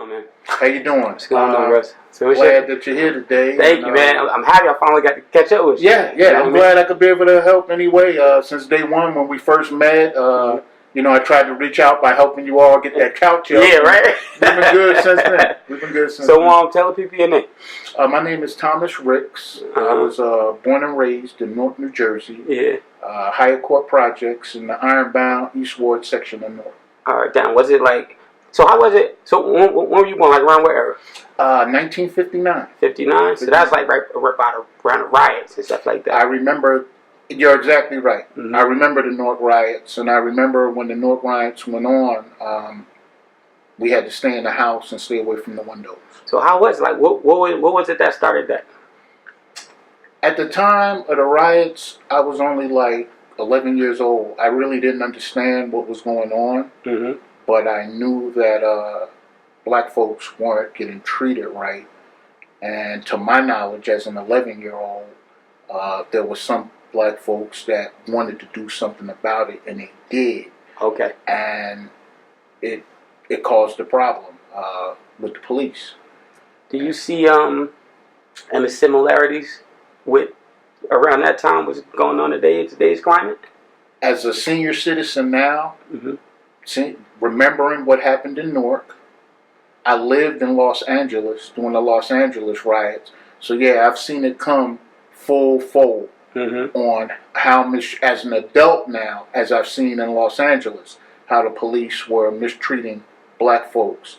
on, man? How you doing? What's going on, Russ? So glad that you're here today. Thank you, man. I'm happy I finally got to catch up with you. Yeah. I'm glad I could be able to help anyway. Since day one when we first met, I tried to reach out by helping you all get that couch up. Yeah, right. We've been good since then. So, tell the people your name. My name is Thomas Ricks. I was born and raised in Newark, New Jersey. Yeah. Hyatt Court Projects in the Ironbound East Ward section of Newark. All right, damn. Was it like? So how was it? So when were you born? Like around what era? 1959. 59. So that's like right around the riots and stuff like that. I remember. You're exactly right. Mm-hmm. I remember the Newark riots, and I remember when the Newark riots went on. We had to stay in the house and stay away from the windows. So how was it? Like what was it that started that? At the time of the riots, I was only like 11 years old. I really didn't understand what was going on. Mm-hmm. But I knew that black folks weren't getting treated right. And to my knowledge, as an 11-year-old, there was some black folks that wanted to do something about it, and they did. Okay. And it caused a problem with the police. Do you see any similarities with around that time what's going on today in today's climate? As a senior citizen now, remembering what happened in Newark, I lived in Los Angeles during the Los Angeles riots. So yeah, I've seen it come full fold on how, as an adult now, as I've seen in Los Angeles, how the police were mistreating black folks,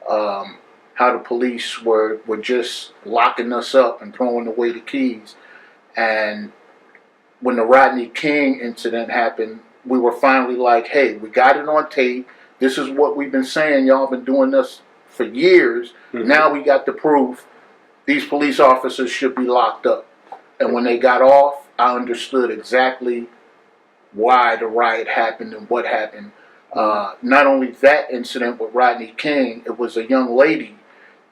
how the police were just locking us up and throwing away the keys. And when the Rodney King incident happened, we were finally like, hey, we got it on tape. This is what we've been saying. Y'all been doing this for years. Mm-hmm. Now we got the proof. These police officers should be locked up. And when they got off, I understood exactly why the riot happened and what happened. Not only that incident with Rodney King, it was a young lady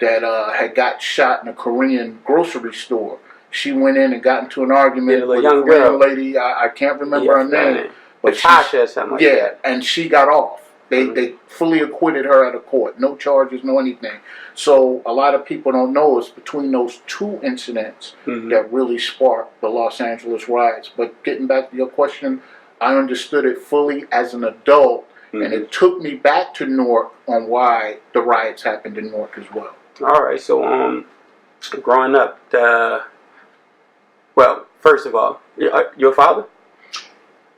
that had got shot in a Korean grocery store. She went in and got into an argument with a young Korean lady. I can't remember her name. But Tasha or something like that. Yeah, and she got off. They fully acquitted her at a court. No charges, no anything. So a lot of people don't know it's between those two incidents that really sparked the Los Angeles riots. But getting back to your question, I understood it fully as an adult, and it took me back to Newark on why the riots happened in Newark as well. All right, so growing up, well, first of all, your father?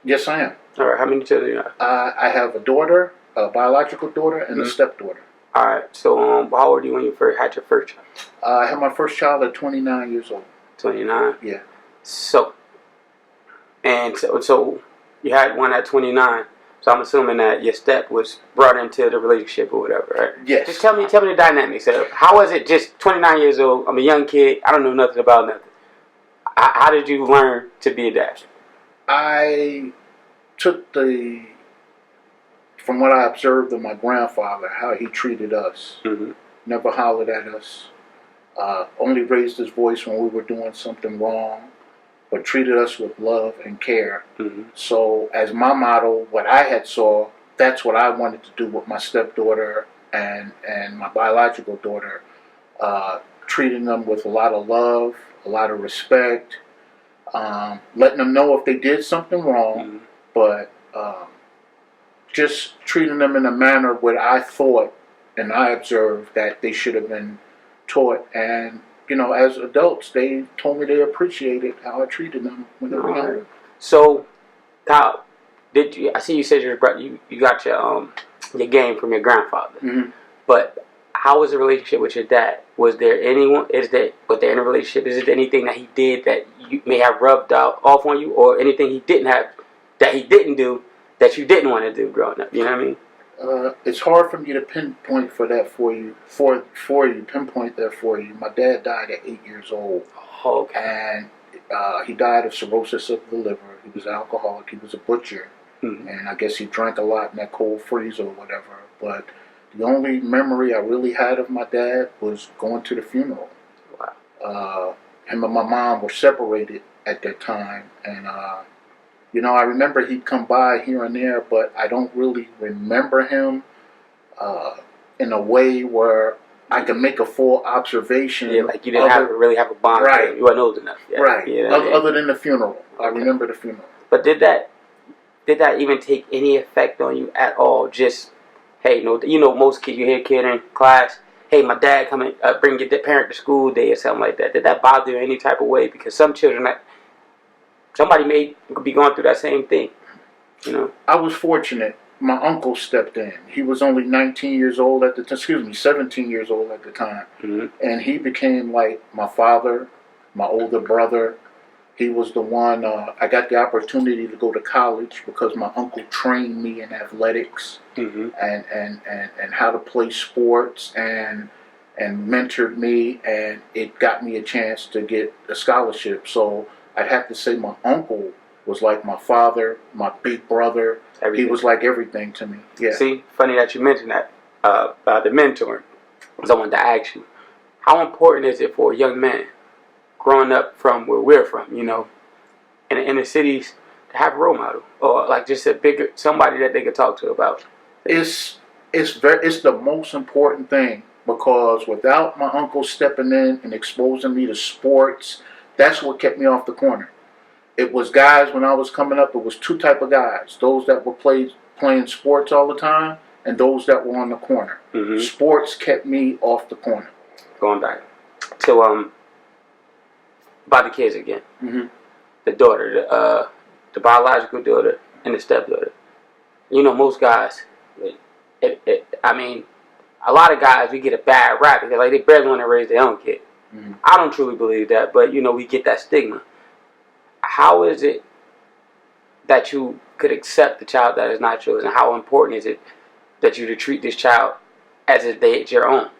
Yes, I am. All right, how many children do you have? I have a daughter, a biological daughter, and a stepdaughter. All right, so how old were you when you had your first child? I had my first child at 29 years old. 29? Yeah. So you had one at 29. So I'm assuming that your step was brought into the relationship or whatever, right? Yes. Just tell me the dynamics. How was it just 29 years old? I'm a young kid. I don't know nothing about nothing. How did you learn to be a dad? I took from what I observed of my grandfather, how he treated us. Never hollered at us. Only raised his voice when we were doing something wrong, but treated us with love and care. So as my model, what I had saw, that's what I wanted to do with my stepdaughter and my biological daughter. Treating them with a lot of love, a lot of respect, letting them know if they did something wrong, but just treating them in a manner where I thought and I observed that they should have been taught. And as adults, they told me they appreciated how I treated them when they were younger. So, how did you? I see you said you got your game from your grandfather. But how was the relationship with your dad? Was there anyone? Was there in a relationship? Is there anything that he did that you may have rubbed off on you, or anything he didn't do that you didn't want to do growing up? You know what I mean? It's hard for me to pinpoint pinpoint that for you. My dad died at 8 years old. Okay. And he died of cirrhosis of the liver. He was an alcoholic. He was a butcher. And I guess he drank a lot in that cold freeze or whatever. But the only memory I really had of my dad was going to the funeral. Wow. Him and my mom were separated at that time. And I remember he'd come by here and there, but I don't really remember him in a way where I can make a full observation. Yeah, like you didn't really have a bond. Right. You weren't old enough. Yeah. Right. You know Other than the funeral. I remember the funeral. But did that even take any effect on you at all? Just, hey, most kids, you hear a kid in class, hey, my dad coming, bring your parent to school day or something like that. Did that bother you in any type of way? Because some children, somebody may be going through that same thing, you know? I was fortunate. My uncle stepped in. He was only 19 years old at the time, 17 years old at the time. Mm-hmm. And he became like my father, my older brother. He was the one, I got the opportunity to go to college because my uncle trained me in athletics mm-hmm. and how to play sports and mentored me, and it got me a chance to get a scholarship. So I'd have to say my uncle was like my father, my big brother. Everything. He was like everything to me. Yeah. See, funny that you mentioned that about the mentoring. So I wanted to ask you, how important is it for a young man growing up from where we're from, you know, in the inner cities, to have a role model or like just somebody that they could talk to about? It's the most important thing, because without my uncle stepping in and exposing me to sports, that's what kept me off the corner. It was guys when I was coming up. It was two type of guys: those that were playing sports all the time, and those that were on the corner. Mm-hmm. Sports kept me off the corner. Going back to about the kids again. Mm-hmm. The daughter, the biological daughter, and the stepdaughter. You know, most guys. I mean, a lot of guys, we get a bad rap because like they barely want to raise their own kid. Mm-hmm. I don't truly believe that, but you know, we get that stigma. How is it that you could accept the child that is not yours, and how important is it that you to treat this child as if it's your own?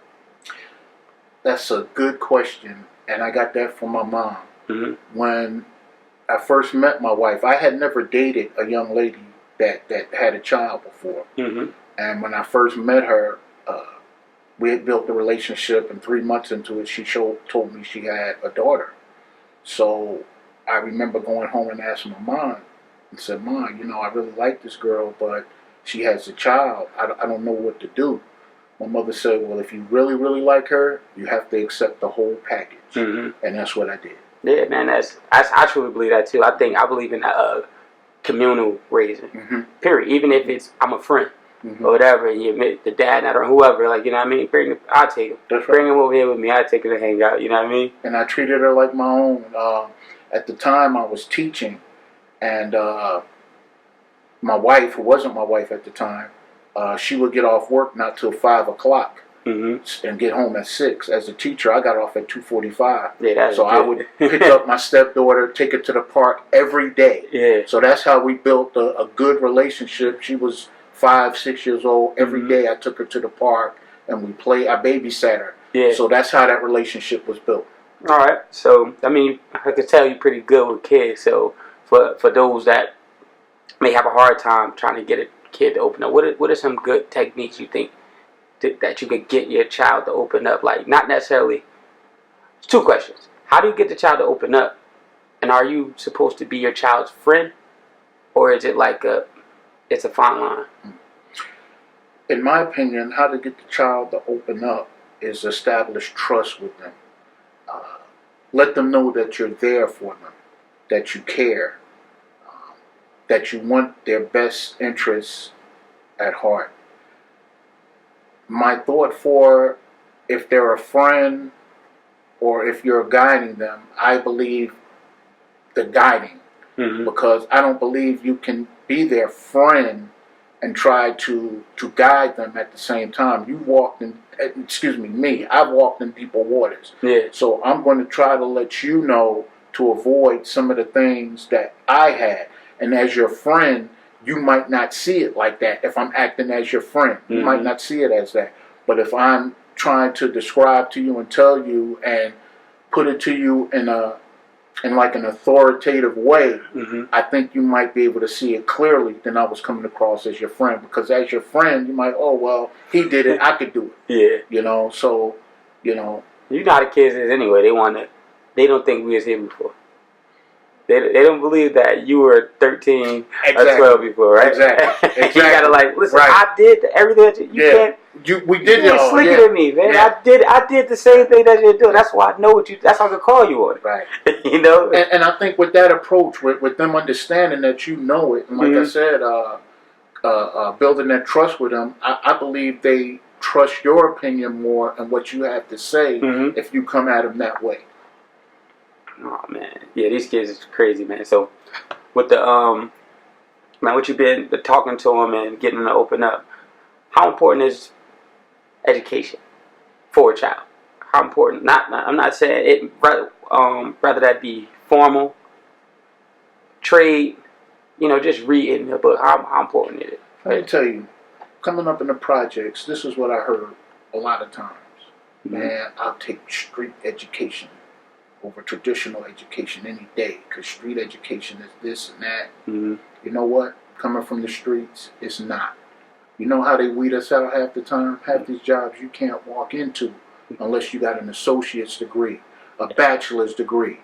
That's a good question, and I got that from my mom. Mm-hmm. When I first met my wife, I had never dated a young lady that had a child before. Mm-hmm. And when I first met her, we had built a relationship, and 3 months into it, she told me she had a daughter. So I remember going home and asking my mom and said, "Mom, you know, I really like this girl, but she has a child. I don't know what to do." My mother said, "Well, if you really, really like her, you have to accept the whole package." Mm-hmm. And that's what I did. Yeah, man, I truly believe that too. I believe in communal raising. Mm-hmm. Period. Even if it's I'm a friend. Mm-hmm. Or whatever, and you admit the dad or whoever, like, you know what I mean? I'll take him. That's right. Bring him over here with me. I'll take him to hang out, you know what I mean? And I treated her like my own. At the time, I was teaching, and my wife, who wasn't my wife at the time, she would get off work not till 5 o'clock mm-hmm. and get home at 6. As a teacher, I got off at 2:45. Yeah, so I would pick up my stepdaughter, take her to the park every day. Yeah. So that's how we built a good relationship. She was 5, 6 years old. Every mm-hmm. day I took her to the park and we played. I babysat her. Yeah. So that's how that relationship was built. All right. So, I mean, I could tell you're pretty good with kids. So, for those that may have a hard time trying to get a kid to open up, what are some good techniques you think that you could get your child to open up? Like, not necessarily. 2 questions. How do you get the child to open up? And are you supposed to be your child's friend? Or is it like it's a fine line? In my opinion, how to get the child to open up is establish trust with them. Let them know that you're there for them, that you care, that you want their best interests at heart. My thought for if they're a friend or if you're guiding them, I believe the guiding. Mm-hmm. Because I don't believe you can be their friend and try to guide them at the same time. I've walked in deeper waters. Yeah. So I'm going to try to let you know to avoid some of the things that I had. And as your friend, you might not see it like that. If I'm acting as your friend, you mm-hmm. might not see it as that. But if I'm trying to describe to you and tell you and put it to you in like an authoritative way, mm-hmm. I think you might be able to see it clearly than I was coming across as your friend. Because as your friend, you might, oh, well, he did it, I could do it. Yeah. You know, so, you know. You know how the kids is anyway. They don't think we was here before. They don't believe that you were 13 Exactly. or 12 before, right? Exactly. You gotta like listen. Right. I did everything that you can't. We did it all. Slicker than me, man. Yeah. I did the same thing that you're doing. That's why I know what you. That's how I can call you on it. Right. You know. And I think with that approach, with them understanding that you know it, and like I said, building that trust with them, I believe they trust your opinion more and what you have to say if you come at them that way. Oh man, yeah, these kids is crazy, man. So with the man, what you been talking to them and getting them to open up? How important is education for a child? How important? I'm not saying it. Rather that be formal, trade, just reading a book. How important is it? Let me tell you, coming up in the projects, this is what I heard a lot of times. Man, I'll take street education over traditional education any day, because street education is this and that. You know what? Coming from the streets, it's not. You know how they weed us out half the time? Half these jobs you can't walk into unless you got an associate's degree, a bachelor's degree.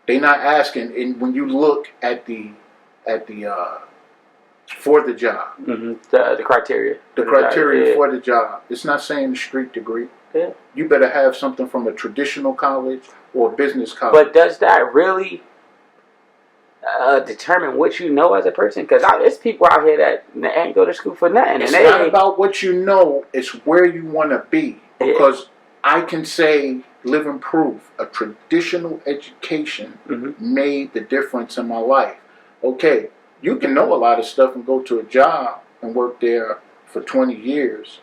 They not asking, and when you look at the for the job, the criteria, for the job, it's not saying the street degree. Yeah. You better have something from a traditional college or a business college. But does that really determine what you know as a person? Because there's people out here that ain't go to school for nothing. It's not about what you know. It's where you want to be. Because I can say, living proof, a traditional education made the difference in my life. Okay, you can know a lot of stuff and go to a job and work there for 20 years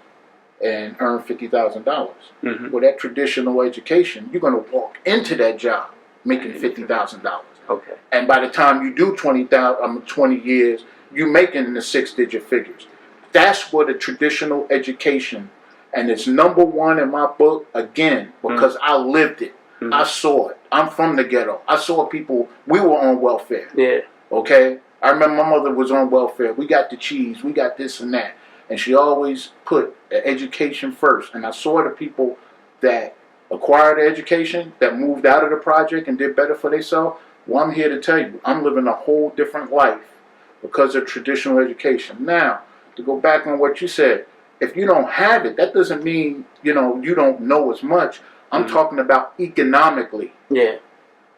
and earn $50,000. With that traditional education, you're going to walk into that job making $50,000. Okay. And by the time you do 20 years, you're making the 6-digit figures. That's what a traditional education, and it's number one in my book, again, because I lived it. I saw it. I'm from the ghetto. I saw people, we were on welfare. Yeah. Okay? I remember my mother was on welfare. We got the cheese. We got this and that. And she always put education first. And I saw the people that acquired education, that moved out of the project and did better for themselves. Well, I'm here to tell you, I'm living a whole different life because of traditional education. Now, to go back on what you said, if you don't have it, that doesn't mean, you don't know as much. I'm talking about economically. Yeah.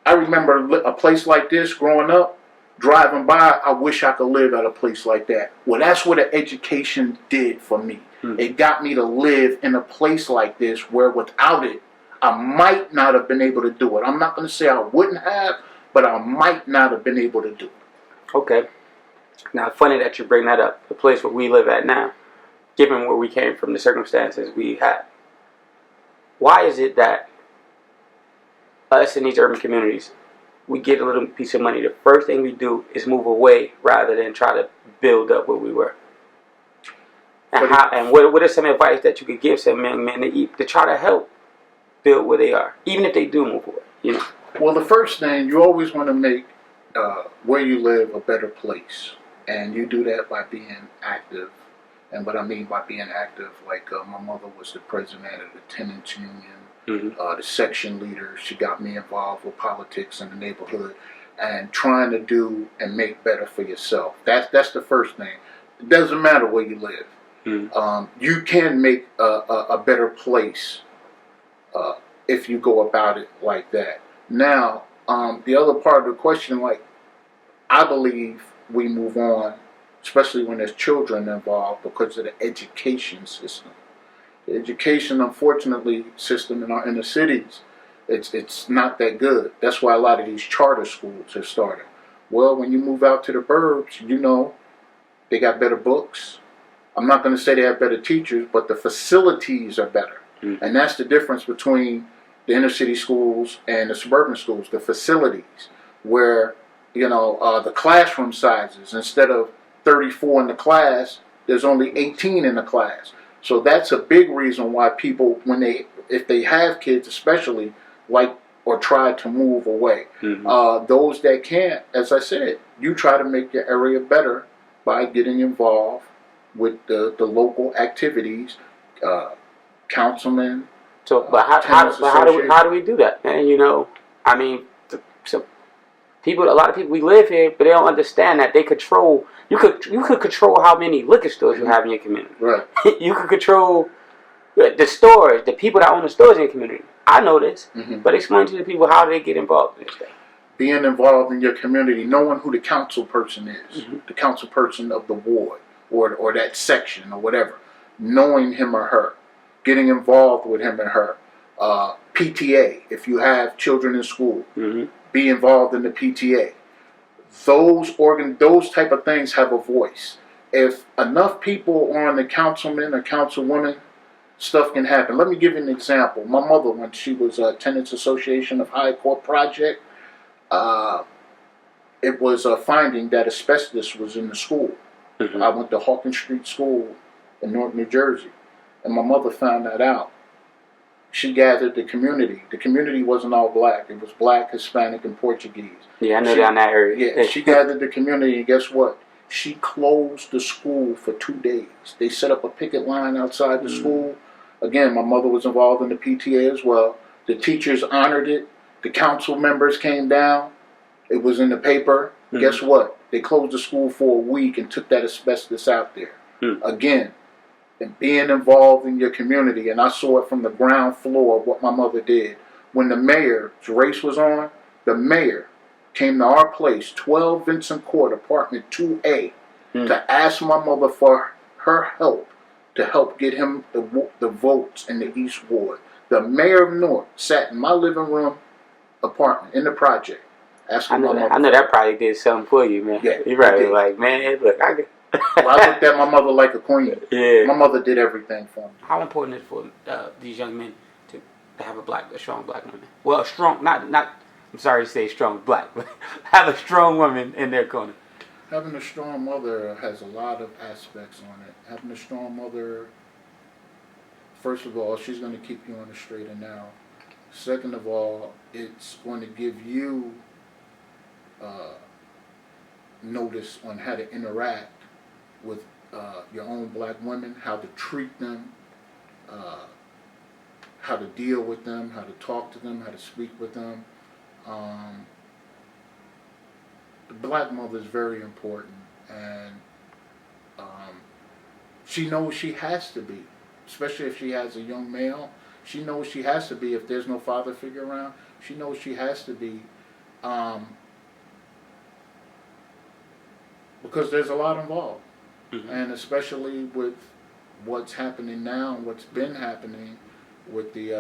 I remember a place like this growing up, driving by, I wish I could live at a place like that. Well, that's what an education did for me. It got me to live in a place like this where without it, I might not have been able to do it. I'm not going to say I wouldn't have, but I might not have been able to do it. Okay. Now, funny that you bring that up. The place where we live at now, given where we came from, the circumstances we had. Why is it that us in these urban communities, we get a little piece of money, the first thing we do is move away rather than try to build up where we were? And what is some advice that you could give some young men to try to help build where they are, even if they do move away? Well, the first thing, you always want to make where you live a better place. And you do that by being active. And what I mean by being active, like my mother was the president of the tenants union, the section leader. She got me involved with politics in the neighborhood and trying to do and make better for yourself. That's the first thing. It doesn't matter where you live. You can make a better place if you go about it like that. Now, the other part of the question, I believe we move on, especially when there's children involved, because of the education system. The education, unfortunately, system in our inner cities, it's not that good. That's why a lot of these charter schools have started. Well, when you move out to the burbs, they got better books. I'm not going to say they have better teachers, but the facilities are better. And that's the difference between the inner city schools and the suburban schools, the facilities, where, the classroom sizes, instead of 34 in the class, there's only 18 in the class. So that's a big reason why people, if they have kids especially, or try to move away. Those that can't, as I said, you try to make your area better by getting involved with the local activities, councilmen. So, but how do we do that, man? a lot of people, we live here, but they don't understand that they control. You could control how many liquor stores you have in your community. Right. You could control the stores, the people that own the stores in your community. I know this, but explain to the people how they get involved in this thing. Being involved in your community, knowing who the council person is, the council person of the ward or that section or whatever, knowing him or her, getting involved with him and her. PTA, if you have children in school, be involved in the PTA. Those type of things have a voice. If enough people are on the councilman or councilwoman, stuff can happen. Let me give you an example. My mother, when she was a Tenants Association of High Court Project, it was a finding that asbestos was in the school. I went to Hawkins Street School in North New Jersey, and my mother found that out. She gathered the community. The community wasn't all black. It was black, Hispanic, and Portuguese. Yeah, I know down that area. Yeah, she gathered the community, and guess what? She closed the school for 2 days. They set up a picket line outside the school. Again, my mother was involved in the PTA as well. The teachers honored it. The council members came down. It was in the paper. Guess what? They closed the school for a week and took that asbestos out there. Again, and being involved in your community, and I saw it from the ground floor of what my mother did. When the mayor's race was on, the mayor came to our place, 12 Vincent Court, apartment 2A, to ask my mother for her help, to help get him the votes in the East Ward. The mayor of North sat in my living room apartment in the project, asking my mother. I know that probably did something for you, man. Yeah, you probably like, man, look, I get. Well, I looked at my mother like a queen. Yeah. My mother did everything for me. How important is it for these young men to have a strong black woman? Well, a strong, not. I'm sorry to say strong black, but have a strong woman in their corner. Having a strong mother has a lot of aspects on it. Having a strong mother, first of all, she's going to keep you on the straight and narrow. Second of all, it's going to give you notice on how to interact with your own black women, how to treat them, how to deal with them, how to talk to them, how to speak with them. The black mother is very important, and she knows she has to be, especially if she has a young male. She knows she has to be if there's no father figure around. She knows she has to be because there's a lot involved. And especially with what's happening now and what's been happening with the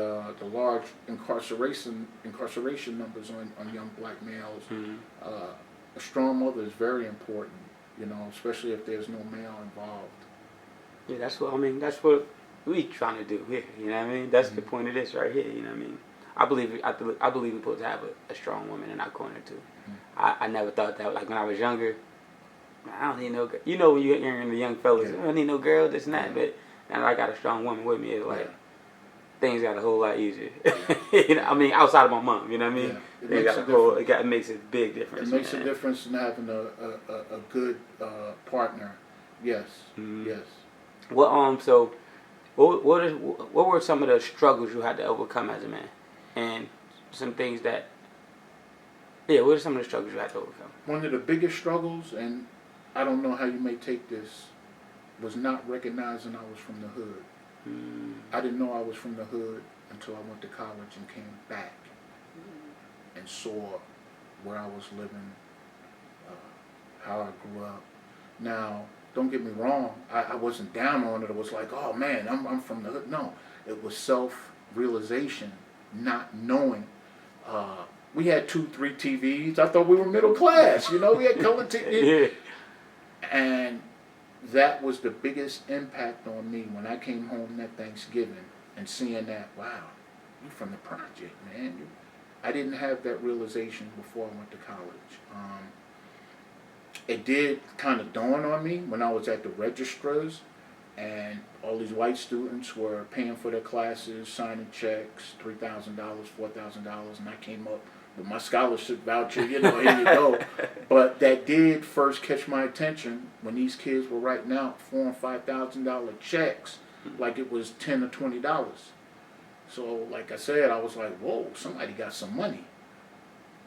large incarceration numbers on young black males, a strong mother is very important, especially if there's no male involved. Yeah, that's what we trying to do here. You know what I mean? That's the point of this right here. You know what I mean? I believe we're supposed to have a strong woman in our corner too. I never thought that. Like when I was younger, I don't need no girl. When you're hearing the young fellas, I don't need no girl, this and that. But now I got a strong woman with me. It's like things got a whole lot easier. Outside of my mom. You know what I mean? Yeah, it makes a big difference. It makes a difference in having a good partner. Yes. Yes. Well, so what were some of the struggles you had to overcome as a man, and some things that? Yeah, what are some of the struggles you had to overcome? One of the biggest struggles, and I don't know how you may take this, was not recognizing I was from the hood. I didn't know I was from the hood until I went to college and came back and saw where I was living, how I grew up. Now, don't get me wrong, I wasn't down on it. It was like, oh man, I'm from the hood. No, it was self-realization, not knowing. We had 2-3 TVs. I thought we were middle class, we had color TV. And that was the biggest impact on me when I came home that Thanksgiving and seeing that, wow, you're from the project, man. I didn't have that realization before I went to college. It did kind of dawn on me when I was at the registrars and all these white students were paying for their classes, signing checks, $3,000, $4,000, and I came up with my scholarship voucher, here you go. But that did first catch my attention when these kids were writing out $4,000 and $5,000 checks like it was $10 or $20. So, like I said, I was like, whoa, somebody got some money.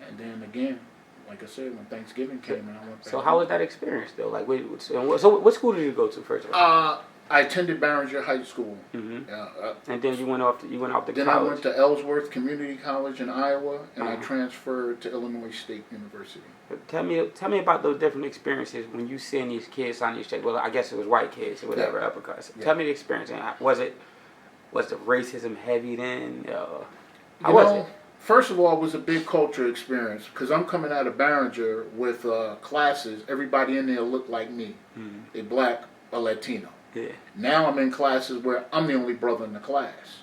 And then again, like I said, when Thanksgiving came, and I went back. So how was that experience though? Like, so what school did you go to first of all? I attended Barringer High School. Mm-hmm. And then you went off to then college. I went to Ellsworth Community College in Iowa, and I transferred to Illinois State University. Tell me about those different experiences when you seeing these kids on your stage. Well, I guess it was white kids or whatever, uppercuts. Yeah. Tell me the experience. Was the racism heavy then? How was it? First of all, it was a big culture experience because I'm coming out of Barringer with classes. Everybody in there looked like me, a black, a Latino. Yeah. Now I'm in classes where I'm the only brother in the class.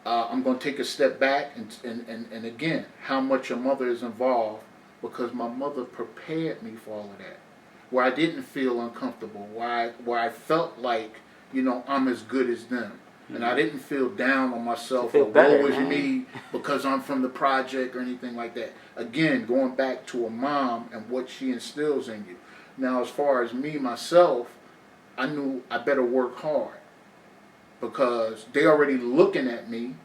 I'm going to take a step back and again, how much your mother is involved, because my mother prepared me for all of that. Where I didn't feel uncomfortable, where I felt like, I'm as good as them. And I didn't feel down on myself or woe is me because I'm from the project or anything like that. Again, going back to a mom and what she instills in you. Now, as far as me, myself, I knew I better work hard because they already looking at me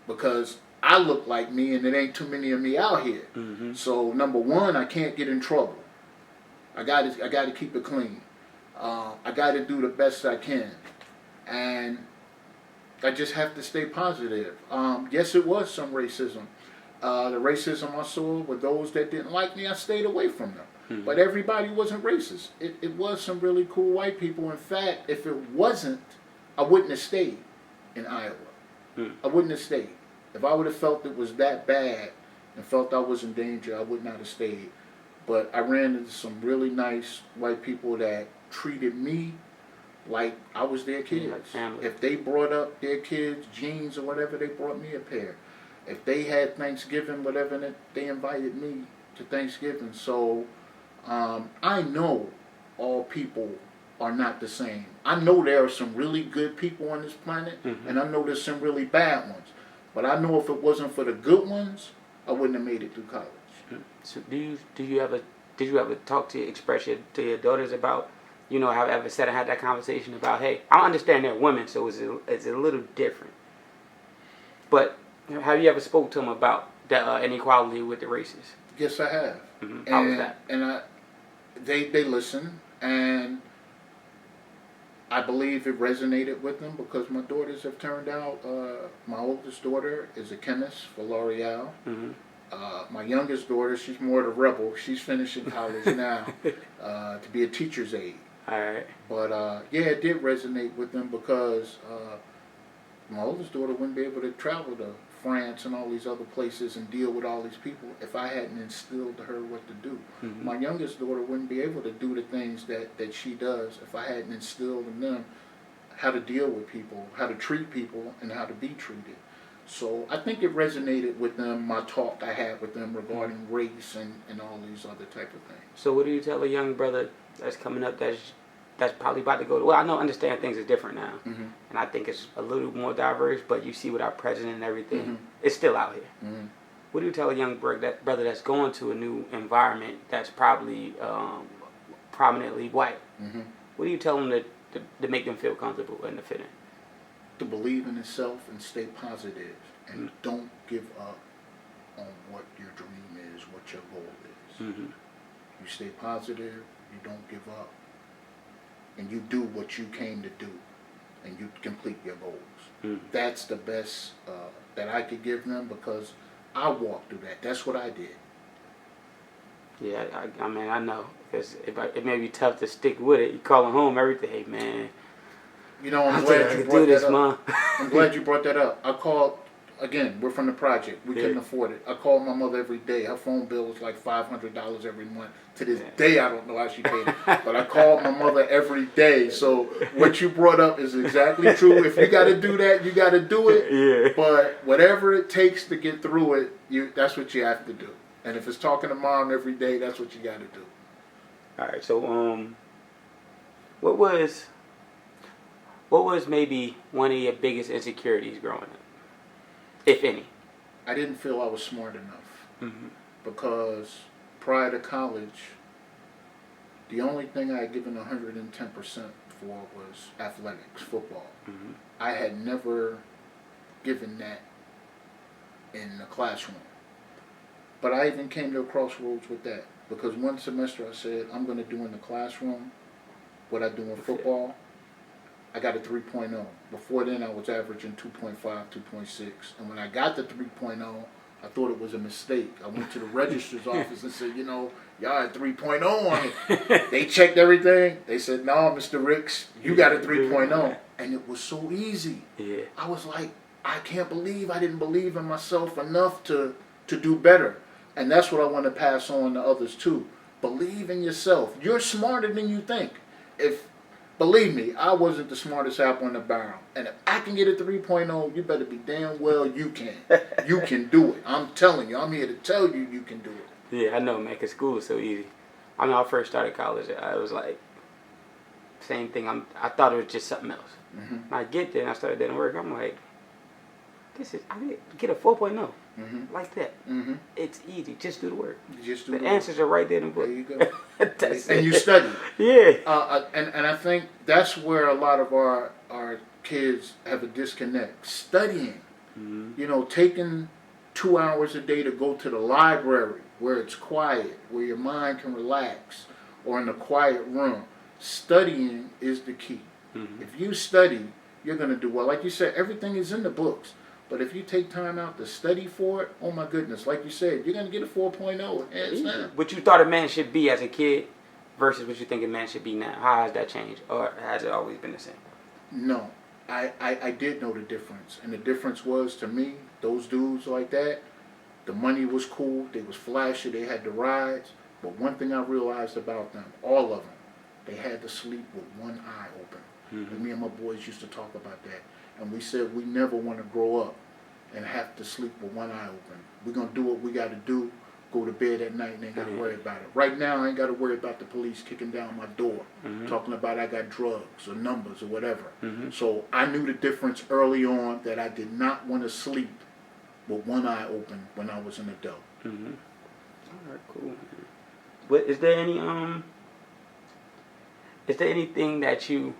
because I look like me and it ain't too many of me out here. Mm-hmm. So number one, I can't get in trouble. I got to keep it clean. I got to do the best I can, and I just have to stay positive. Yes, it was some racism. The racism I saw with those that didn't like me, I stayed away from them. Mm-hmm. But everybody wasn't racist. It was some really cool white people. In fact, if it wasn't, I wouldn't have stayed in Iowa. Mm-hmm. I wouldn't have stayed. If I would have felt it was that bad and felt I was in danger, I would not have stayed. But I ran into some really nice white people that treated me like I was their kids. If they brought up their kids' jeans or whatever, they brought me a pair. If they had Thanksgiving, whatever, they invited me to Thanksgiving. So I know all people are not the same. I know there are some really good people on this planet, and I know there's some really bad ones. But I know if it wasn't for the good ones, I wouldn't have made it through college. So did you ever talk to your daughters about, have ever sat and had that conversation about, hey, I understand they're women, so it's a little different. But have you ever spoke to them about the inequality with the races? Yes, I have. Mm-hmm. How was that? And they listen, and I believe it resonated with them because my daughters have turned out. My oldest daughter is a chemist for L'Oreal. Mm-hmm. My youngest daughter, she's more the rebel. She's finishing college now to be a teacher's aide. All right. But it did resonate with them because my oldest daughter wouldn't be able to travel to France and all these other places and deal with all these people if I hadn't instilled to her what to do. Mm-hmm. My youngest daughter wouldn't be able to do the things that she does if I hadn't instilled in them how to deal with people, how to treat people, and how to be treated. So I think it resonated with them, my talk I had with them regarding race and all these other type of things. So what do you tell a young brother that's coming up that's probably about to go to, well, I understand things are different now, mm-hmm. and I think it's a little more diverse, but you see with our president and everything, mm-hmm. it's still out here. Mm-hmm. What do you tell a young brother that's going to a new environment that's probably prominently white? Mm-hmm. What do you tell them to make them feel comfortable and to fit in? To believe in itself and stay positive and don't give up on what your dream is, what your goal is. Mm-hmm. You stay positive, you don't give up, and you do what you came to do, and you complete your goals. Mm-hmm. That's the best that I could give them because I walked through that. That's what I did. Yeah, I mean, I know. Because it may be tough to stick with it. You calling home every day, man. I'm glad you brought that up. I'm glad you brought that up. I called, again, we're from the project. We couldn't afford it. I called my mother every day. Her phone bill was like $500 every month. To this day, I don't know how she paid it. But I called my mother every day. So what you brought up is exactly true. If you got to do that, you got to do it. Yeah. But whatever it takes to get through it, that's what you have to do. And if it's talking to mom every day, that's what you got to do. All right. So, what was maybe one of your biggest insecurities growing up, if any? I didn't feel I was smart enough because prior to college, the only thing I had given 110% for was athletics, football. Mm-hmm. I had never given that in the classroom. But I even came to a crossroads with that. Because one semester I said, I'm going to do in the classroom what I do in football. I got a 3.0. Before then, I was averaging 2.5, 2.6. And when I got the 3.0, I thought it was a mistake. I went to the registrar's office and said, you know, y'all had 3.0 on it. They checked everything. They said, no, Mr. Ricks, you got a 3.0. And it was so easy. Yeah. I was like, I can't believe I didn't believe in myself enough to do better. And that's what I want to pass on to others too. Believe in yourself. You're smarter than you think. Believe me, I wasn't the smartest apple in the barrel. And if I can get a 3.0, you better be damn well you can. You can do it. I'm telling you. I'm here to tell you you can do it. Yeah, I know, man, because school is so easy. I mean, when I first started college, I was like, same thing. I thought it was just something else. Mm-hmm. When I get there and I started doing work, I'm like, I need to get a 4.0. Mm-hmm. Like that. Mm-hmm. It's easy. Just do the work. Just do the the answers are right there in the book. There you go. That's And it. you study. Yeah. And I think that's where a lot of our kids have a disconnect. Studying. Mm-hmm. You know, taking 2 hours a day to go to the library where it's quiet, where your mind can relax, or in a quiet room. Studying is the key. Mm-hmm. If you study, you're going to do well. Like you said, everything is in the books. But if you take time out to study for it, oh my goodness, like you said, you're going to get a 4.0 hands down. What you thought a man should be as a kid versus what you think a man should be now. How has that changed? Or has it always been the same? No, I did know the difference. And the difference was, to me, those dudes like that, the money was cool, they was flashy, they had the rides. But one thing I realized about them, all of them, they had to sleep with one eye open. Mm-hmm. And me and my boys used to talk about that. And we said we never want to grow up and have to sleep with one eye open. We're going to do what we got to do, go to bed at night and ain't got to worry about it. Right now, I ain't got to worry about the police kicking down my door, talking about I got drugs or numbers or whatever. Mm-hmm. So I knew the difference early on that I did not want to sleep with one eye open when I was an adult. Mm-hmm. All right, cool. But is there anything that you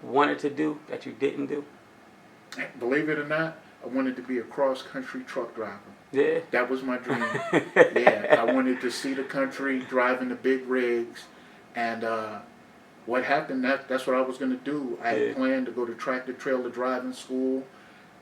wanted to do that you didn't do? Believe it or not, I wanted to be a cross-country truck driver. Yeah. That was my dream. Yeah, I wanted to see the country, driving the big rigs, and what happened, that's what I was going to do. I had planned to go to tractor-trailer driving school,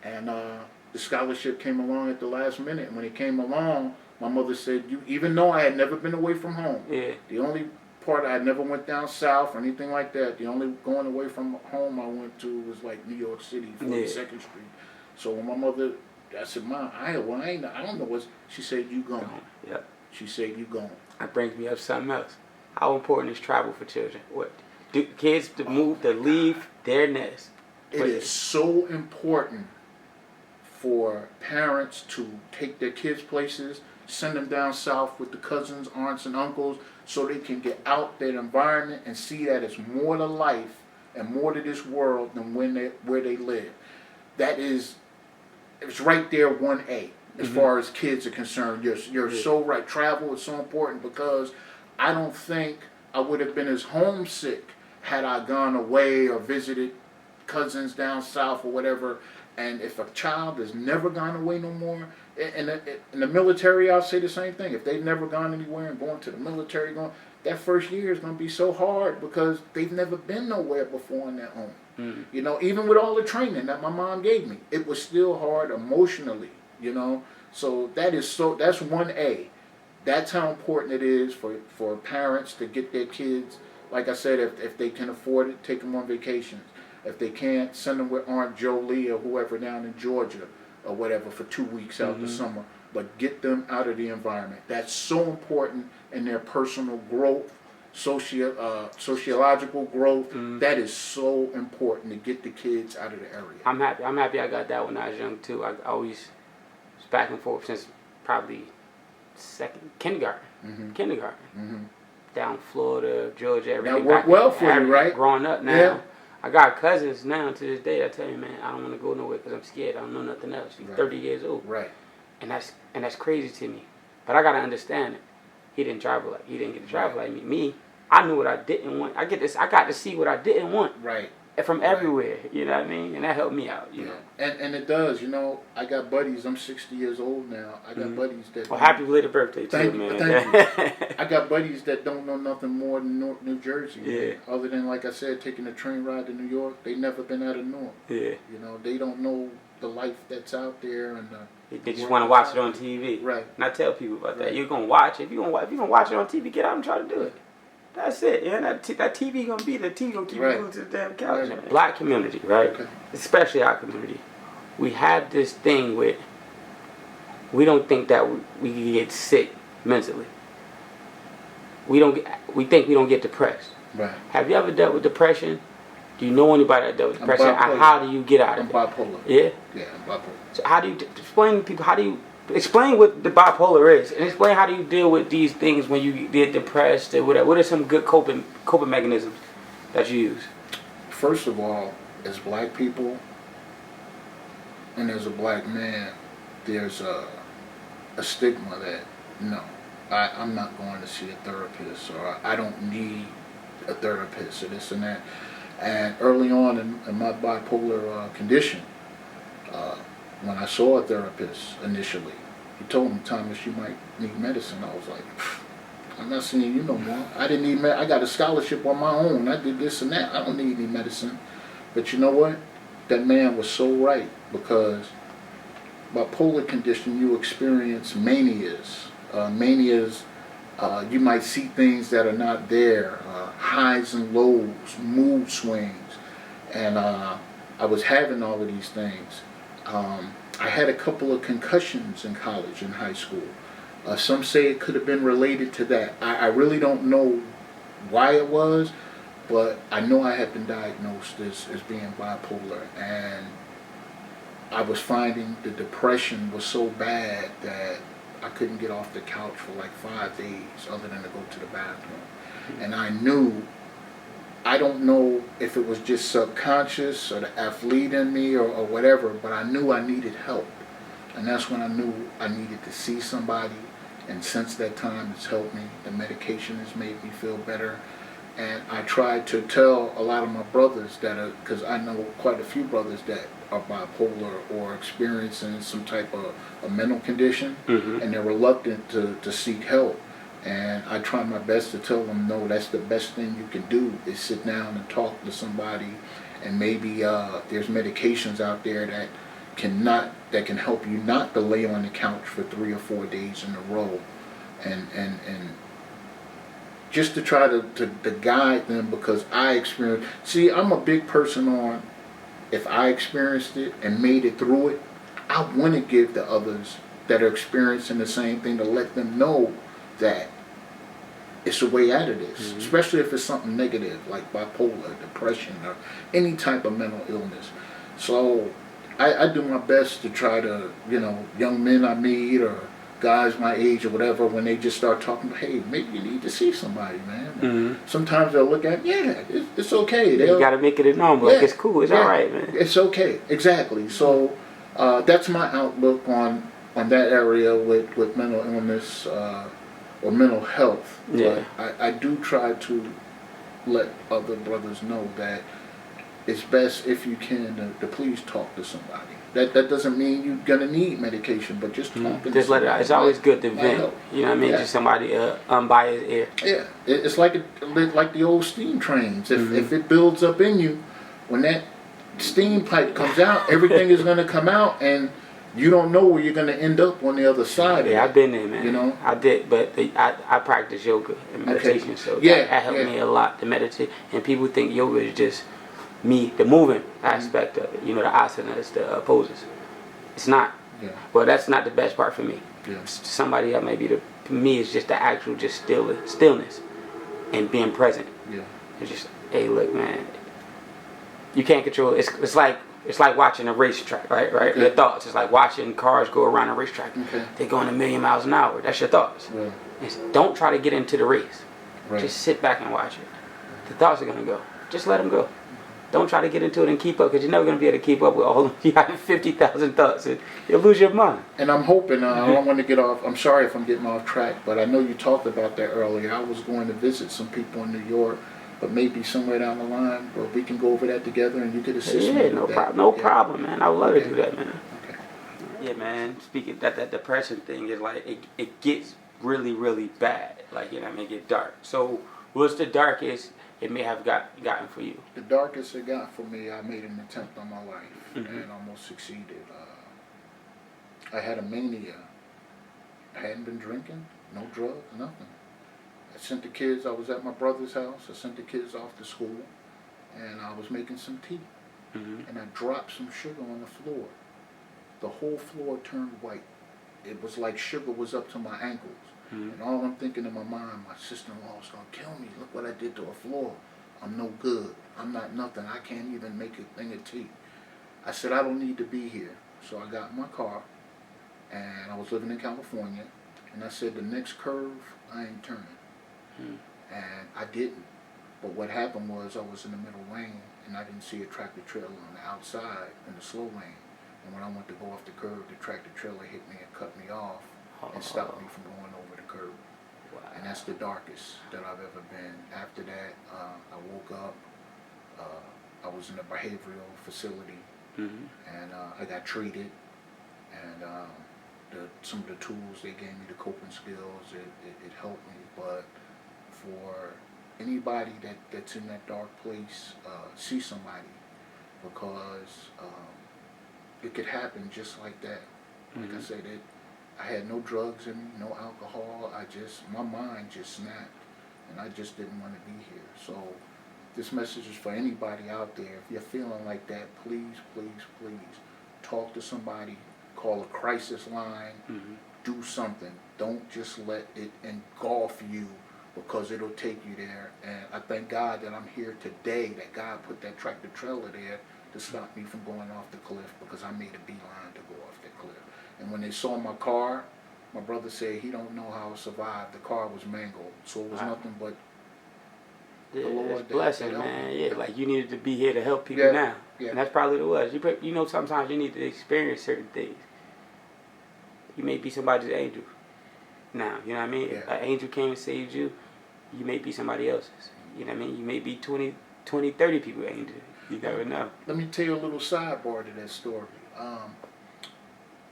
and the scholarship came along at the last minute. And when it came along, my mother said, even though I had never been away from home, the only part I never went down south or anything like that, the only going away from home I went to was like New York City, 42nd Street. So when my mother, I said, Mom, I don't know what, she said, you going. Yep. She said, you going. That brings me up to something else. How important is travel for children? What do kids to move, to leave their nest? It is so important for parents to take their kids places, send them down south with the cousins, aunts, and uncles, so they can get out that environment and see that it's more to life and more to this world than where they live. It's right there 1A as far as kids are concerned. You're so right. Travel is so important because I don't think I would have been as homesick had I gone away or visited cousins down south or whatever. And if a child has never gone away no more, in the military, I'll say the same thing. If they've never gone anywhere and going to the military, that first year is going to be so hard because they've never been nowhere before on their own. Mm-hmm. You know, even with all the training that my mom gave me, it was still hard emotionally, you know. So that's 1A. That's how important it is for parents to get their kids, like I said, if they can afford it, take them on vacations. If they can't, send them with Aunt Jolie or whoever down in Georgia or whatever for 2 weeks out the summer. But get them out of the environment. That's so important in their personal growth, sociological growth. That is so important to get the kids out of the area. I'm happy I got that when I was young too. I always was back and forth since probably kindergarten. Down Florida, Georgia, everything. That worked well for you, right? Growing up now. Yeah. I got cousins now to this day. I tell you, man, I don't want to go nowhere because I'm scared. I don't know nothing else. He's 30 years old. Right. And that's crazy to me. But I gotta understand it. He didn't get to travel like me. Me, I knew what I didn't want. I got to see what I didn't want. Right. from everywhere. You know what I mean? And that helped me out. You know. And it does. You know, I got buddies. I'm 60 years old now. I got buddies that. Well, happy belated birthday too, man. Thank you. I got buddies that don't know nothing more than New Jersey. Yeah. Other than, like I said, taking a train ride to New York. They never been out of Newark. Yeah. You know, they don't know the life that's out there, and they just want to watch it on TV. Right. And I tell people about that. You're gonna watch it. If you're gonna watch it on TV, get out and try to do it. That's it. Yeah, that TV gonna be the TV gonna keep you glued to the damn couch. Right. Black community, right? Okay. Especially our community, we have this thing with we don't think that we get sick mentally. We think we don't get depressed. Right. Have you ever dealt with depression? Do you know anybody that dealt with depression? And how do you get out of it? I'm bipolar. Yeah? Yeah, I'm bipolar. So how do you explain to people, explain what the bipolar is, and explain how do you deal with these things when you get depressed or whatever. What are some good coping mechanisms that you use? First of all, as black people and as a black man, there's a stigma that, no, I'm not going to see a therapist, or I don't need a therapist, or this and that. And early on in my bipolar condition, when I saw a therapist initially, he told me, Thomas, you might need medicine. I was like, I'm not seeing you no more. I didn't need I got a scholarship on my own. I did this and that. I don't need any medicine. But you know what? That man was so right, because bipolar condition, you experience manias. You might see things that are not there, highs and lows, mood swings. And I was having all of these things. I had a couple of concussions in college and high school. Some say it could have been related to that. I really don't know why it was, but I know I had been diagnosed as being bipolar, and I was finding the depression was so bad that I couldn't get off the couch for like 5 days other than to go to the bathroom. And I knew, I don't know if it was just subconscious or the athlete in me or whatever, but I knew I needed help. And that's when I knew I needed to see somebody. And since that time, it's helped me. The medication has made me feel better. And I tried to tell a lot of my brothers that are, because I know quite a few brothers that are bipolar or experiencing some type of a mental condition, and they're reluctant to seek help. And I try my best to tell them, no, that's the best thing you can do, is sit down and talk to somebody. And maybe there's medications out there that can help you not to lay on the couch for 3 or 4 days in a row. And just to try to guide them, because I experienced, see, I'm a big person on, if I experienced it and made it through it, I want to give to others that are experiencing the same thing, to let them know that it's a way out of this, especially if it's something negative like bipolar, depression, or any type of mental illness. So I do my best to try to, young men I meet or guys my age or whatever, when they just start talking, hey, maybe you need to see somebody, man. Sometimes they'll look at, it's okay. You got to make it a normal. Like, it's cool. It's all right, man. It's okay. Exactly. So that's my outlook on that area with mental illness or mental health. Yeah. But I do try to let other brothers know that it's best, if you can, to please talk to somebody. That doesn't mean you're gonna need medication, but just talking. Just let it out. It's always good to vent. You know what I mean? Just somebody unbiased ear. Yeah, it's like the old steam trains. If it builds up in you, when that steam pipe comes out, everything is gonna come out, and you don't know where you're gonna end up on the other side. Yeah, I've been there, man. You know, I did, but I practice yoga and meditation, so that helped me a lot to meditate. And people think yoga is just the moving aspect of it, the asanas, the poses. It's not. Yeah. Well, that's not the best part for me. Yeah. Somebody that maybe for me it's just the actual stillness and being present. Yeah. It's just, hey, look, man, you can't control. It's like watching a racetrack, right? Okay. Your thoughts. It's like watching cars go around a racetrack. Okay. They're going 1,000,000 miles an hour. That's your thoughts. Yeah. Don't try to get into the race. Right. Just sit back and watch it. The thoughts are gonna go. Just let them go. Don't try to get into it and keep up, because you're never going to be able to keep up with all of you have 50,000 thoughts, and you'll lose your mind. And I'm hoping, I don't want to get off, I'm sorry if I'm getting off track, but I know you talked about that earlier. I was going to visit some people in New York But maybe somewhere down the line, well, we can go over that together, and you could assist me Yeah, with no that. problem. No Yeah. problem, man. I would love to Okay. do that, man. Okay. Yeah, man. Speaking that depression thing is like it gets really, really bad. Like, you know what I mean, it get dark. So what's the darkest it may have gotten for you? The darkest it got for me, I made an attempt on my life Mhm. and almost succeeded. I had a mania. I hadn't been drinking, no drugs, nothing. I sent the kids, I was at my brother's house, I sent the kids off to school, and I was making some tea. Mhm. And I dropped some sugar on the floor. The whole floor turned white. It was like sugar was up to my ankles. Mhm. And all I'm thinking in my mind, my sister-in-law is going to kill me. Look what I did to a floor. I'm no good. I'm not nothing. I can't even make a thing of tea. I said, I don't need to be here. So I got in my car, and I was living in California, and I said, the next curve, I ain't turning. Mhm. And I didn't. But what happened was I was in the middle lane, and I didn't see a tractor trailer on the outside in the slow lane. And when I went to go off the curb, the tractor trailer hit me and cut me off and stopped me from going over the curb. Wow. And that's the darkest that I've ever been. After that, I woke up. I was in a behavioral facility, Mhm. and I got treated. And some of the tools they gave me, the coping skills, it helped me. But for anybody that's in that dark place, see somebody, because it could happen just like that. Like I said, I had no drugs in me, no alcohol. My mind just snapped, and I just didn't want to be here. So this message is for anybody out there. If you're feeling like that, please, please, please talk to somebody, call a crisis line, Mhm. do something. Don't just let it engulf you, because it'll take you there. And I thank God that I'm here today, that God put that tractor trailer there to stop me from going off the cliff, because I made a beeline to go off the cliff. And when they saw my car, my brother said he don't know how I survived. The car was mangled, so it was Wow. nothing but Yeah, Lord it's that blessing, helped man. me. Yeah, like you needed to be here to help people Yeah, now, yeah. and that's probably what it was. You know, sometimes you need to experience certain things. You may be somebody's angel now. You know what I mean? Yeah. If an angel came and saved you, you may be somebody else's. You know what I mean? You may be 20, 30 people angel. You never know. Let me tell you a little sidebar to that story.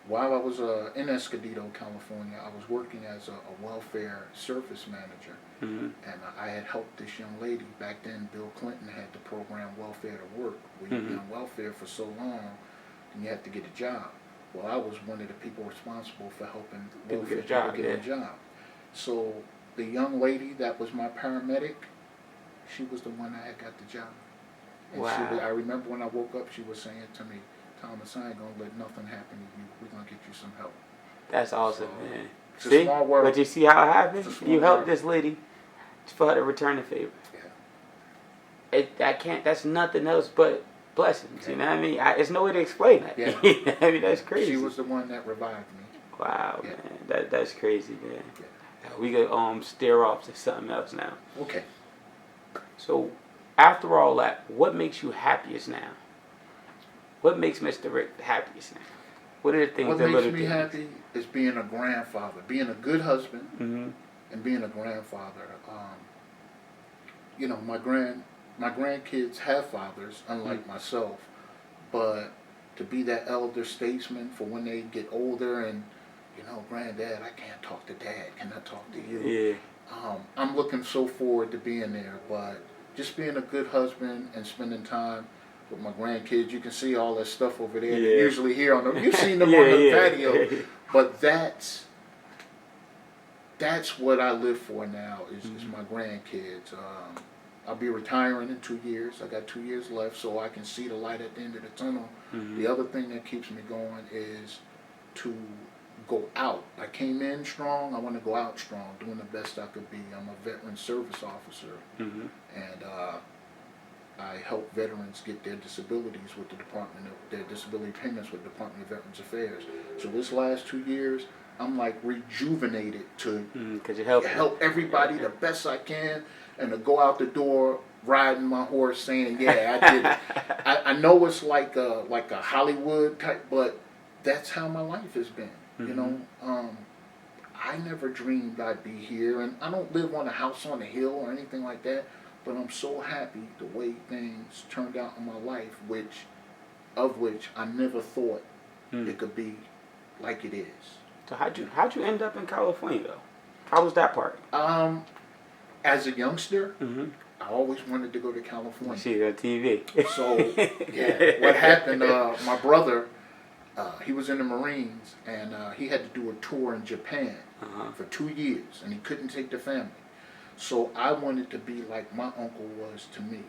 While I was in Escondido, California, I was working as a welfare service manager. Mm-hmm. And I had helped this young lady. Back then, Bill Clinton had the program Welfare to Work, where you've been on welfare for so long, and you have to get a job. Well, I was one of the people responsible for helping People welfare get a job, people get a job. So the young lady that was my paramedic, she was the one that had got the job. And Wow. I remember when I woke up, she was saying to me, Thomas, I ain't gonna let nothing happen to you. We're gonna get you some help. That's awesome, So, man. it's a See? small world. But you see how it happened? It's a small You helped world. this lady for her to return the favor. Yeah. That's nothing else but blessings. Yeah. You know what I mean? It's no way to explain that. Yeah. You know what I mean? That's crazy. She was the one that revived me. Wow, Yeah. man. That's crazy, man. Yeah. We could steer off to something else now. Okay. So, after all that, what makes you happiest now? What makes Mr. Rick happiest now? What are the things? What the makes little me things? happy is being a grandfather, being a good husband, Mm-hmm. and being a grandfather. You know, my grandkids have fathers, unlike myself, but to be that elder statesman for when they get older and, you know, granddad, I can't talk to dad. Can I talk to you? Yeah. I'm looking so forward to being there, but just being a good husband and spending time with my grandkids. You can see all that stuff over there. Yeah. They're usually here on the. You've seen them Yeah, on the yeah. patio, but that's what I live for now. Is my grandkids. I'll be retiring in 2 years. I got 2 years left, so I can see the light at the end of the tunnel. Mhm. The other thing that keeps me going is to go out. I came in strong. I want to go out strong, doing the best I could be. I'm a veteran service officer, Mhm. and I help veterans get their disabilities with their disability payments with the Department of Veterans Affairs. So this last 2 years, I'm like rejuvenated to Because you help. help everybody the best I can, and to go out the door riding my horse saying, yeah, I did it. I know it's like a Hollywood type, but that's how my life has been. You know, I never dreamed I'd be here, and I don't live on a house on a hill or anything like that, but I'm so happy the way things turned out in my life, which I never thought it could be like it is. So how'd you end up in California though? How was that part? As a youngster, I always wanted to go to California. See it on TV. So yeah, what happened? My brother, he was in the Marines, and he had to do a tour in Japan for 2 years, and he couldn't take the family. So I wanted to be like my uncle was to me.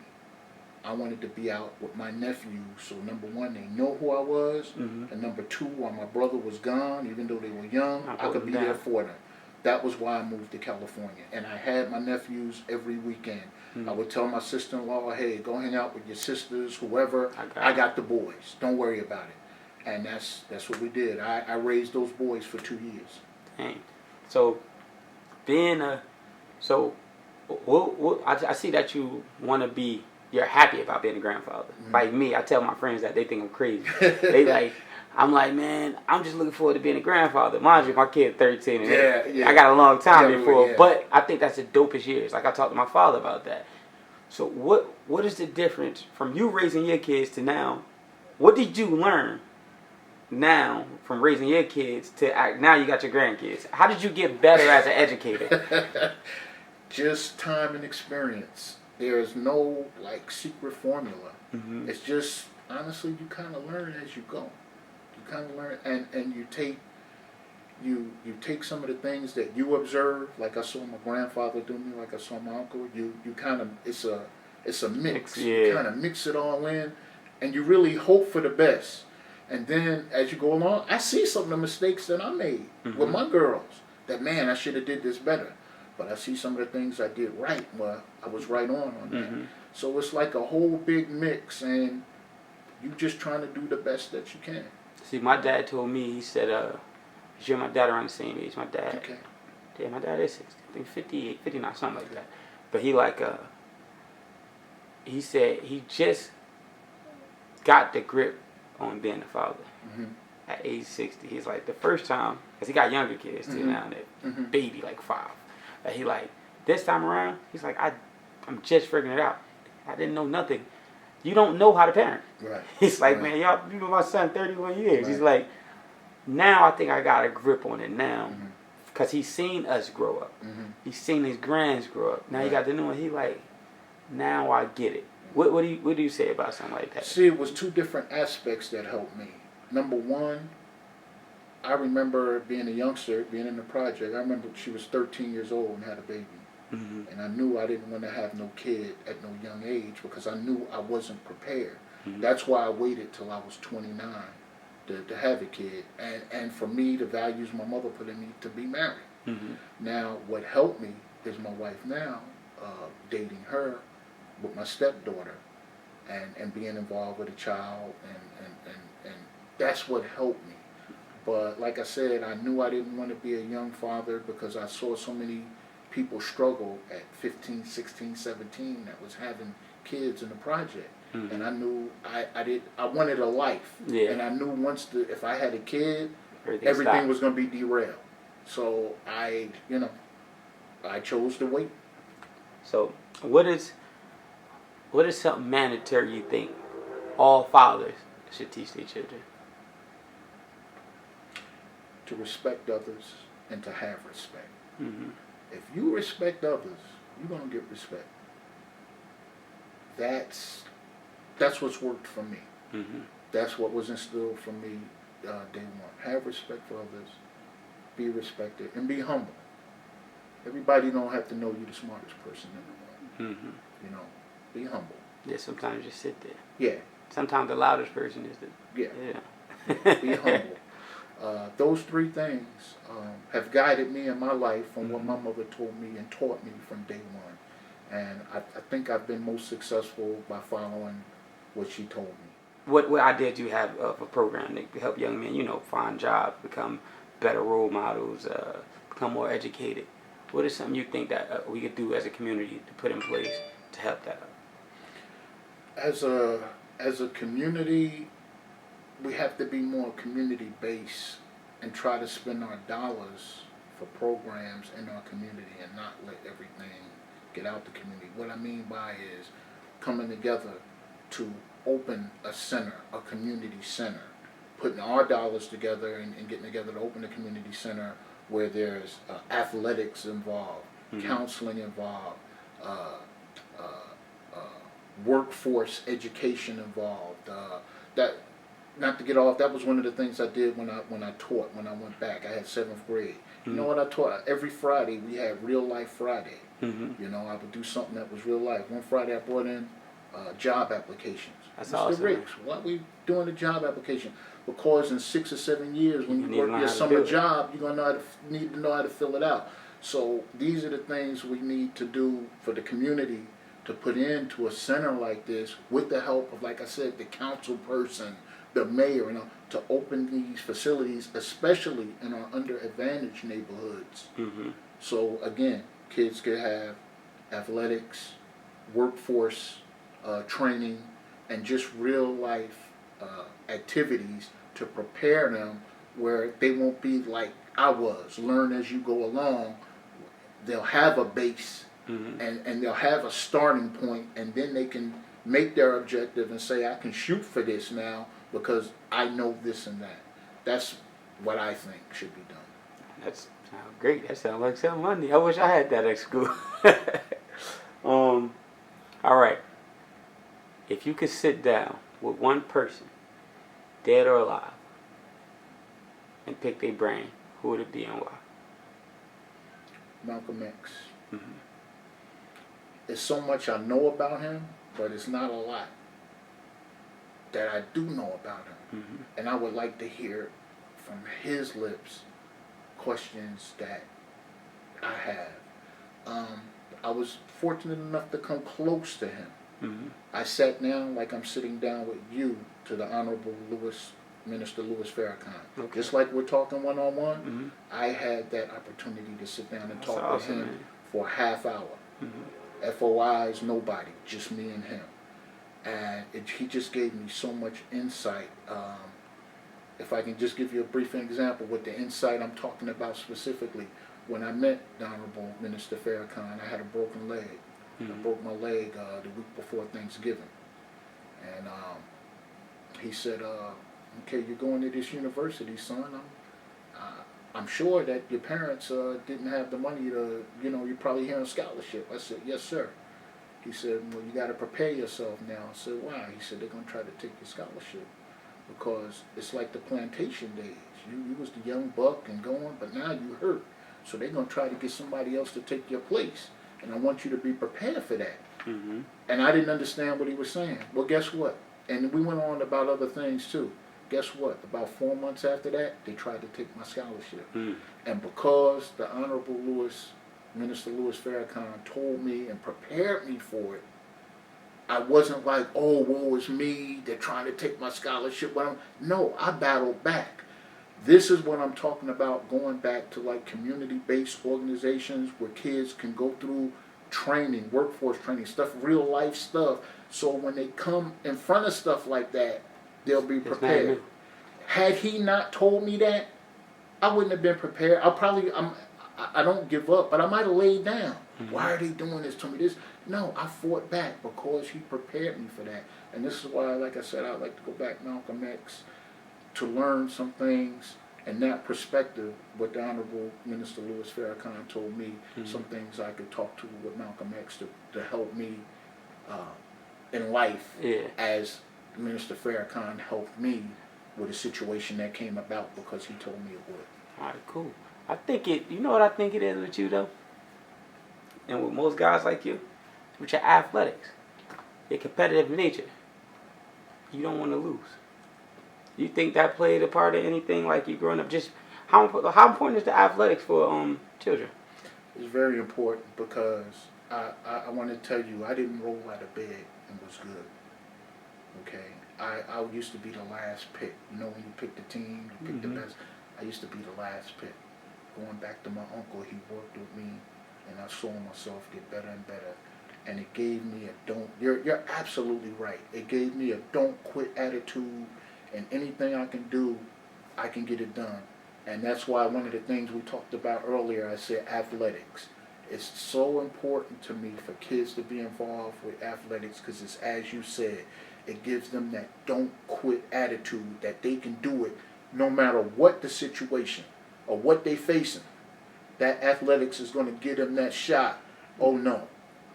I wanted to be out with my nephews, so number one, they know who I was, and number two, while my brother was gone, even though they were young, I could be there for them. That was why I moved to California, and I had my nephews every weekend. I would tell my sister-in-law, hey, go hang out with your sisters, whoever, I got the boys, don't worry about it. And that's what we did. I raised those boys for 2 years. Dang. So, I see that you want to be, you're happy about being a grandfather. Like me, I tell my friends that they think I'm crazy. I'm like, man, I'm just looking forward to being a grandfather. Mind you, my kid's 13 and I got a long time before, but I think that's the dopest years. Like I talked to my father about that. So what is the difference from you raising your kids to now? What did you learn now from raising your kids to now you got your grandkids? How did you get better as an educator? Just time and experience. There is no like secret formula. It's just honestly you kind of learn as you go. You kind of learn, and you take some of the things that you observe, like I saw my grandfather do me, like I saw my uncle. You kind of it's a mix. You kind of mix it all in, and you really hope for the best. And then as you go along, I see some of the mistakes that I made with my girls. That man, I should have did this better. But I see some of the things I did right. Well, I was right on that. So it's like a whole big mix, and you just trying to do the best that you can. See, my dad told me, he said, you and my dad around the same age. My dad, my dad is 60, I think 58, 59, something like that. But he said he just got the grip on being a father at age 60. He's like, the first time, because he got younger kids too now, that baby like 5. But he like, this time around, he's like, I'm just figuring it out. I didn't know nothing. You don't know how to parent. Right. He's like, man, y'all, you know my son 31 years. He's like, now I think I got a grip on it now. Because he's seen us grow up. He's seen his grands grow up. Now he got to know it. He like, now I get it. What do you say about something like that? See, it was 2 different aspects that helped me. Number one, I remember being a youngster, being in the project. I remember she was 13 years old and had a baby. And I knew I didn't want to have no kid at no young age because I knew I wasn't prepared. That's why I waited till I was 29 to have a kid. And for me, the values my mother put in me to be married. Now, what helped me is my wife now, dating her with my stepdaughter and being involved with a child. And that's what helped me. But like I said, I knew I didn't want to be a young father because I saw so many people struggle at 15, 16, 17 that was having kids in the project. And I knew I wanted a life. And I knew if I had a kid, everything was going to be derailed. So I chose to wait. So what is something mandatory you think all fathers should teach their children? To respect others and to have respect. If you respect others, you're going to get respect. That's what's worked for me. That's what was instilled for me day one. Have respect for others, be respected, and be humble. Everybody don't have to know you're the smartest person in the room. Be humble. Yeah, sometimes just sit there. Yeah. Sometimes the loudest person is the... Yeah. Be humble. Those 3 things have guided me in my life from what my mother told me and taught me from day one. And I think I've been most successful by following what she told me. What idea do you have of a program that help young men, find jobs, become better role models, become more educated? What is something you think that we could do as a community to put in place to help that up? As a community, we have to be more community-based and try to spend our dollars for programs in our community and not let everything get out the community. What I mean by is coming together to open a center, a community center, putting our dollars together and getting together to open a community center where there's athletics involved, counseling involved, workforce education involved. That, not to get off, that was one of the things I did when I taught, when I went back. I had 7th grade. You know what I taught? Every Friday we had Real Life Friday. You know, I would do something that was real life. One Friday I brought in job applications. That's Mr. awesome. Riggs, why are we doing a job application? Because in 6 or 7 years, when You you need to work learn your how to summer do it. job, you're gonna need to know how to fill it out. So these are the things we need to do for the community to put into a center like this, with the help of, like I said, the council person, the mayor, to open these facilities, especially in our underadvantaged neighborhoods. So again, kids could have athletics, workforce training, and just real life activities to prepare them where they won't be like I was, learn as you go along. They'll have a base and they'll have a starting point, and then they can make their objective and say, I can shoot for this now because I know this and that. That's what I think should be done. That sounds great. That sounds like some money. I wish I had that at school. All right. If you could sit down with one person, dead or alive, and pick their brain, who would it be and why? Malcolm X. There's so much I know about him, but it's not a lot that I do know about him. And I would like to hear from his lips questions that I have. I was fortunate enough to come close to him. I sat down like I'm sitting down with you to the Honorable Minister Louis Farrakhan. Just like we're talking one-on-one, I had that opportunity to sit down and That's talk awesome, with him man. for a half hour. FOIs, nobody, just me and him. And he just gave me so much insight. If I can just give you a brief example with the insight I'm talking about specifically, when I met the Honorable Minister Farrakhan, I had a broken leg. I broke my leg the week before Thanksgiving. And he said, okay, you're going to this university, son. I'm sure that your parents didn't have the money to, you're probably here on scholarship. I said, yes, sir. He said, well, you got to prepare yourself now. I said, why? He said, they're going to try to take your scholarship because it's like the plantation days. You was the young buck and going, but now you hurt. So they're going to try to get somebody else to take your place. And I want you to be prepared for that. And I didn't understand what he was saying. Well, guess what? And we went on about other things too. Guess what? About 4 months after that, they tried to take my scholarship. And because the Honorable Minister Louis Farrakhan told me and prepared me for it, I wasn't like, oh, woe is me, they're trying to take my scholarship. No, I battled back. This is what I'm talking about, going back to like community-based organizations where kids can go through training, workforce training, stuff, real life stuff. So when they come in front of stuff like that, they'll be prepared. Had he not told me that, I wouldn't have been prepared. I don't give up, but I might have laid down. Why are they doing this to me? No, I fought back because he prepared me for that. And this is why, like I said, I'd like to go back Malcolm X to learn some things and that perspective. What the Honorable Minister Louis Farrakhan told me, some things I could talk to with Malcolm X to help me in life, as Minister Farrakhan helped me with a situation that came about because he told me it would. All right, cool. I think you know what I think it is with you though? And with most guys like you? With your athletics. Your competitive nature. You don't want to lose. You think that played a part of anything like you growing up? Just how important is the athletics for children? It's very important because I want to tell you, I didn't roll out of bed and was good. Okay? I used to be the last pick. When you pick the team, you pick the best. I used to be the last pick. Going back to my uncle, he worked with me, and I saw myself get better and better. And it gave me you're absolutely right. It gave me a don't quit attitude, and anything I can do, I can get it done. And that's why one of the things we talked about earlier, I said athletics. It's so important to me for kids to be involved with athletics because it's, as you said, it gives them that don't quit attitude that they can do it no matter what the situation or what they facing. That athletics is going to give them that shot. Oh no,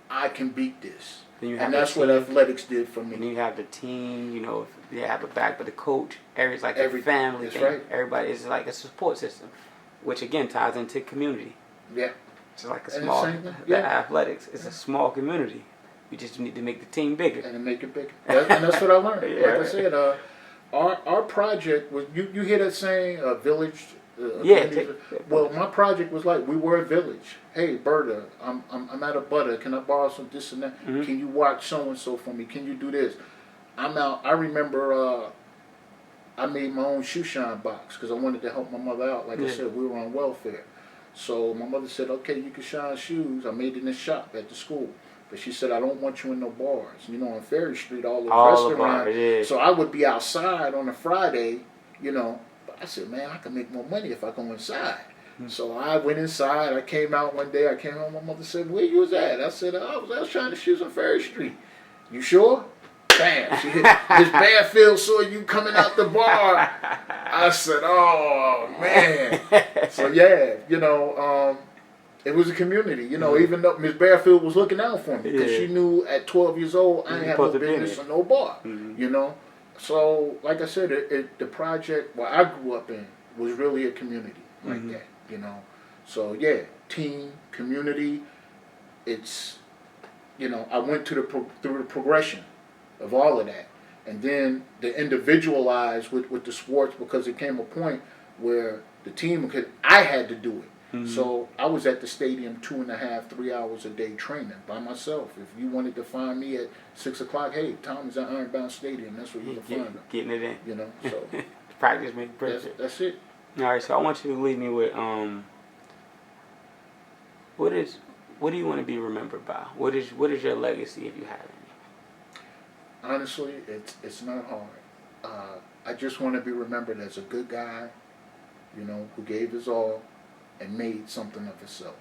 I can beat this. And that's what athletics did for me. And you have the team, you know, they have a back, but the coach, everybody's like a family That's thing. right. Everybody is like a support system, which again ties into community. Yeah. It's like a And small, the same thing. the Yeah. athletics is a small community. You just need to make the team bigger. And to make it bigger. And that's what I learned. Yeah. Like I said, our project was, you hear that saying, village? Yeah. Well, my project was like, we were a village. Hey, Berta, I'm out of butter. Can I borrow some this and that? Mm-hmm. Can you watch so-and-so for me? Can you do this? I'm out. I remember I made my own shoe shine box because I wanted to help my mother out. Like I said, we were on welfare. So my mother said, okay, you can shine shoes. I made it in the shop at the school. But she said, I don't want you in no bars. You know, on Ferry Street, all the restaurants. Yeah. So I would be outside on a Friday, you know. But I said, man, I can make more money if I go inside. So I went inside. I came out one day. I came home. My mother said, where you was at? I said, I was trying to shoes on Ferry Street. You sure? Bam. She hit, Miss Badfield saw you coming out the bar. I said, oh, man. So, yeah, you know, it was a community. You know, even though Miss Badfield was looking out for me because she knew at 12 years old I didn't have no business in no bar, you know. So, like I said, the project where I grew up in was really a community like that, you know. So, yeah, team, community, it's, you know, I went through the progression of all of that. And then the individualized with the sports because it came a point where the team, I had to do it. So I was at the stadium 2.5, 3 hours a day training by myself. If you wanted to find me at 6 o'clock, hey, Tom is at Ironbound Stadium. That's where you can find him. Getting it in. You know, so practice makes perfect. That's it. All right, so I want you to leave me with what do you want to be remembered by? What is your legacy if you have any? Honestly, it's not hard. I just want to be remembered as a good guy, you know, who gave his all and made something of himself.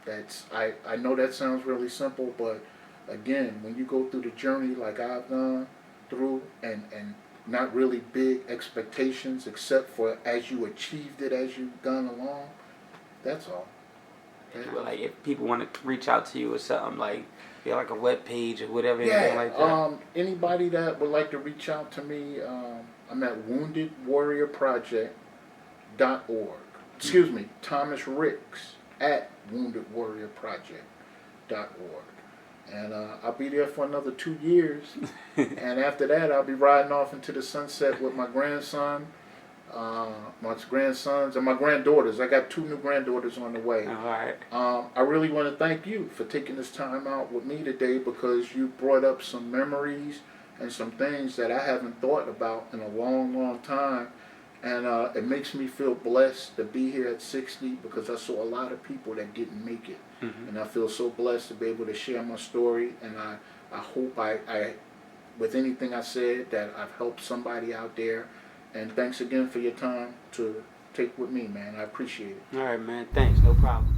That's I know that sounds really simple, but again, when you go through the journey like I've gone through and not really big expectations except for as you achieved it as you've gone along, that's all. Well, like if people want to reach out to you or something, like you have like a web page or whatever, anything like that. Anybody that would like to reach out to me, I'm at woundedwarriorproject.org. Excuse me, Thomas Ricks at woundedwarriorproject.org. And I'll be there for another 2 years. And after that, I'll be riding off into the sunset with my grandson, my grandsons, and my granddaughters. I got 2 new granddaughters on the way. All right. I really want to thank you for taking this time out with me today because you brought up some memories and some things that I haven't thought about in a long, long time. And it makes me feel blessed to be here at 60 because I saw a lot of people that didn't make it. And I feel so blessed to be able to share my story. And I hope I, with anything I said, that I've helped somebody out there. And thanks again for your time to take with me, man. I appreciate it. All right, man. Thanks. No problem.